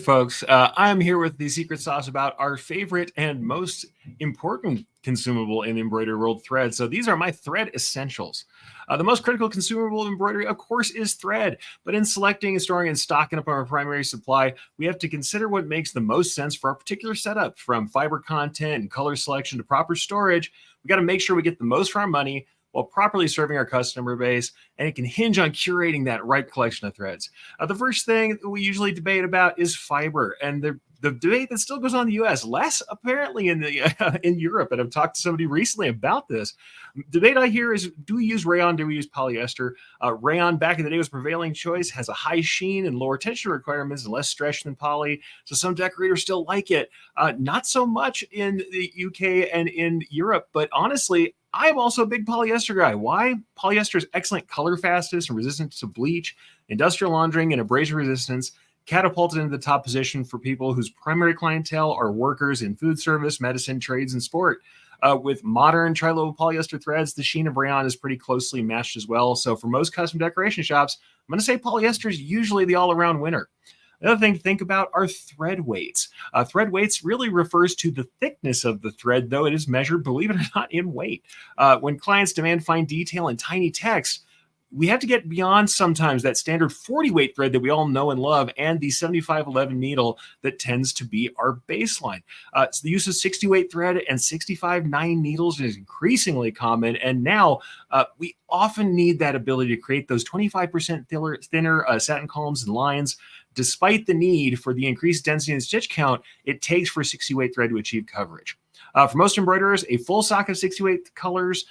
folks. I'm here with the secret sauce about our favorite and most important consumable in the embroidery world, thread. So these are my thread essentials. The most critical consumable of embroidery, of course, is thread. But in selecting and storing and stocking up our primary supply, we have to consider what makes the most sense for our particular setup, from fiber content and color selection to proper storage. We got to make sure we get the most for our money while properly serving our customer base, and it can hinge on curating that right collection of threads. The first thing we usually debate about is fiber, and the debate that still goes on in the U.S., less apparently in Europe. And I've talked to somebody recently about this. Debate I hear is: do we use rayon? Do we use polyester? Rayon back in the day was prevailing choice. Has a high sheen and lower tension requirements and less stretch than poly. So some decorators still like it. Not so much in the UK and in Europe, but honestly, I'm also a big polyester guy. Why? Polyester is excellent color fastness and resistance to bleach, industrial laundering, and abrasion resistance, catapulted into the top position for people whose primary clientele are workers in food service, medicine, trades, and sport. With modern tri-level polyester threads, the sheen of rayon is pretty closely matched as well. So for most custom decoration shops, I'm going to say polyester is usually the all-around winner. The other thing to think about are thread weights. Thread weights really refers to the thickness of the thread, though it is measured, believe it or not, in weight. When clients demand fine detail and tiny text, we have to get beyond sometimes that standard 40 weight thread that we all know and love and the 7511 needle that tends to be our baseline. So the use of 60 weight thread and 65/9 needles is increasingly common. And now we often need that ability to create those 25% thinner satin columns and lines. Despite the need for the increased density and stitch count it takes for 60 weight thread to achieve coverage. For most embroiderers, a full sock of 60 weight colors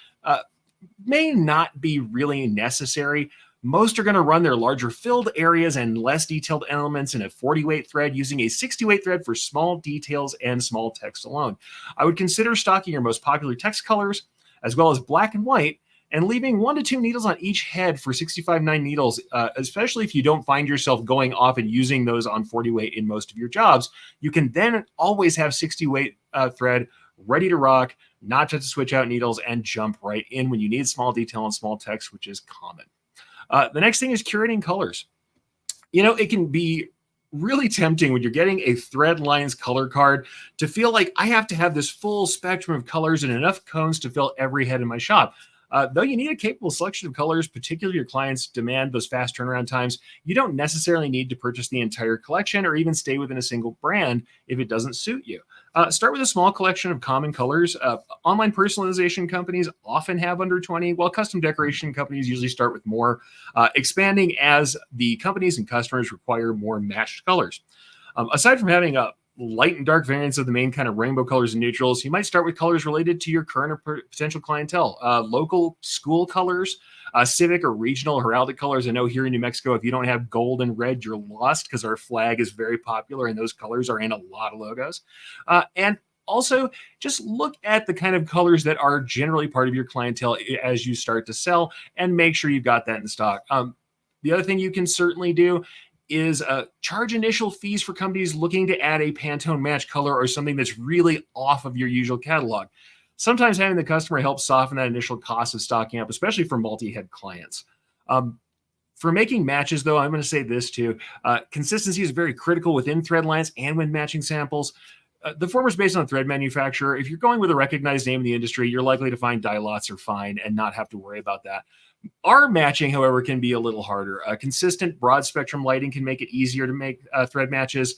may not be really necessary. Most are going to run their larger filled areas and less detailed elements in a 40 weight thread, using a 60 weight thread for small details and small text alone. I would consider stocking your most popular text colors, as well as black and white, and leaving 1 to 2 needles on each head for 65/9 needles, especially if you don't find yourself going off and using those on 40 weight in most of your jobs. You can then always have 60 weight thread ready to rock, not just to switch out needles and jump right in when you need small detail and small text, which is common. The next thing is curating colors. It can be really tempting when you're getting a thread lines color card to feel like I have to have this full spectrum of colors and enough cones to fill every head in my shop. Though you need a capable selection of colors, particularly your clients demand those fast turnaround times, you don't necessarily need to purchase the entire collection or even stay within a single brand if it doesn't suit you. Start with a small collection of common colors. Online personalization companies often have under 20, while custom decoration companies usually start with more, expanding as the companies and customers require more matched colors. Aside from having a light and dark variants of the main kind of rainbow colors and neutrals, you might start with colors related to your current or potential clientele. Local school colors, civic or regional heraldic colors. I know here in New Mexico, if you don't have gold and red, you're lost, because our flag is very popular and those colors are in a lot of logos. And also, just look at the kind of colors that are generally part of your clientele as you start to sell, and make sure you've got that in stock. The other thing you can certainly do is charge initial fees for companies looking to add a Pantone match color or something that's really off of your usual catalog. Sometimes having the customer help soften that initial cost of stocking up, especially for multi-head clients. For making matches, though, I'm going to say this too. Consistency is very critical within thread lines and when matching samples. The former is based on thread manufacturer. If you're going with a recognized name in the industry, you're likely to find dye lots are fine and not have to worry about that. Our matching, however, can be a little harder. Consistent broad spectrum lighting can make it easier to make thread matches.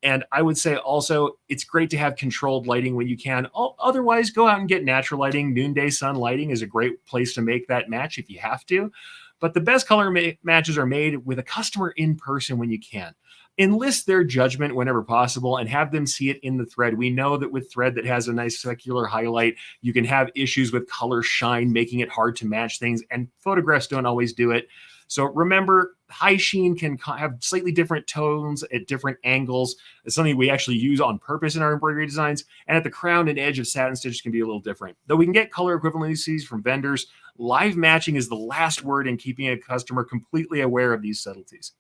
And I would say also it's great to have controlled lighting when you can. Otherwise, go out and get natural lighting. Noonday sun lighting is a great place to make that match if you have to. But the best color matches are made with a customer in person when you can. Enlist their judgment whenever possible and have them see it in the thread. We know that with thread that has a nice secular highlight, you can have issues with color shine, making it hard to match things, and photographs don't always do it. So remember, high sheen can have slightly different tones at different angles. It's something we actually use on purpose in our embroidery designs. And at the crown and edge of satin stitches can be a little different. Though we can get color equivalencies from vendors, live matching is the last word in keeping a customer completely aware of these subtleties.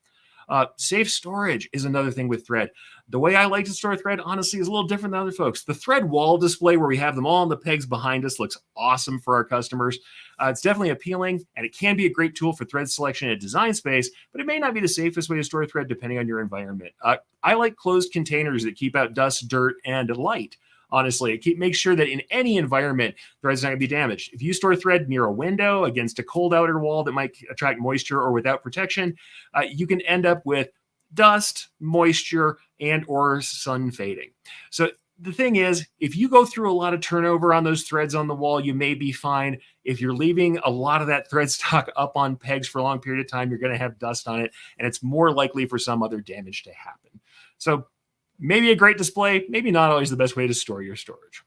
Safe storage is another thing with thread. The way I like to store thread, honestly, is a little different than other folks. The thread wall display where we have them all on the pegs behind us looks awesome for our customers. It's definitely appealing, and it can be a great tool for thread selection and design space, but it may not be the safest way to store thread depending on your environment. I like closed containers that keep out dust, dirt, and light. Honestly, make sure that in any environment, thread's not going to be damaged. If you store thread near a window against a cold outer wall that might attract moisture or without protection, you can end up with dust, moisture, and or sun fading. So the thing is, if you go through a lot of turnover on those threads on the wall, you may be fine. If you're leaving a lot of that thread stock up on pegs for a long period of time, you're going to have dust on it, and it's more likely for some other damage to happen. So maybe a great display, maybe not always the best way to store your storage.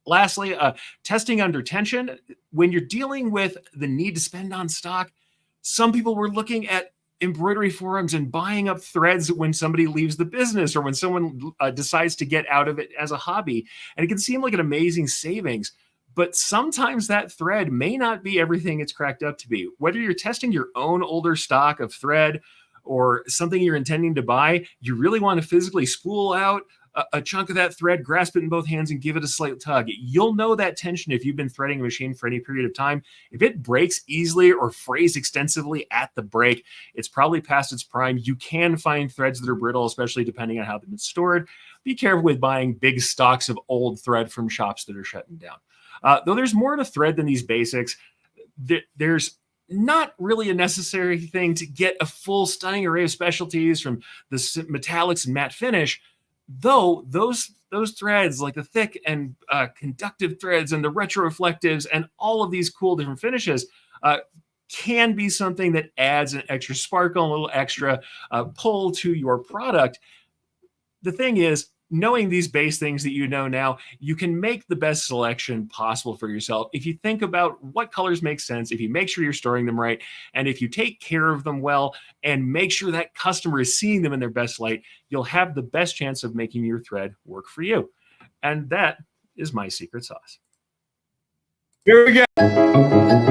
Lastly, testing under tension. When you're dealing with the need to spend on stock, some people were looking at embroidery forums and buying up threads when somebody leaves the business or when someone decides to get out of it as a hobby. And it can seem like an amazing savings, but sometimes that thread may not be everything it's cracked up to be. Whether you're testing your own older stock of thread or something you're intending to buy, you really want to physically spool out a chunk of that thread, grasp it in both hands, and give it a slight tug. You'll know that tension if you've been threading a machine for any period of time. If it breaks easily or frays extensively at the break, it's probably past its prime. You can find threads that are brittle, especially depending on how they've been stored. Be careful with buying big stocks of old thread from shops that are shutting down. Though there's more to thread than these basics, there's not really a necessary thing to get a full stunning array of specialties from the metallics and matte finish. Though those threads, like the thick and conductive threads and the retroreflectives and all of these cool different finishes, can be something that adds an extra sparkle, a little extra pull to your product. The thing is, knowing these base things that you know now, you can make the best selection possible for yourself if you think about what colors make sense, if you make sure you're storing them right, and if you take care of them well and make sure that customer is seeing them in their best light, you'll have the best chance of making your thread work for you. And that is my secret sauce. Here we go.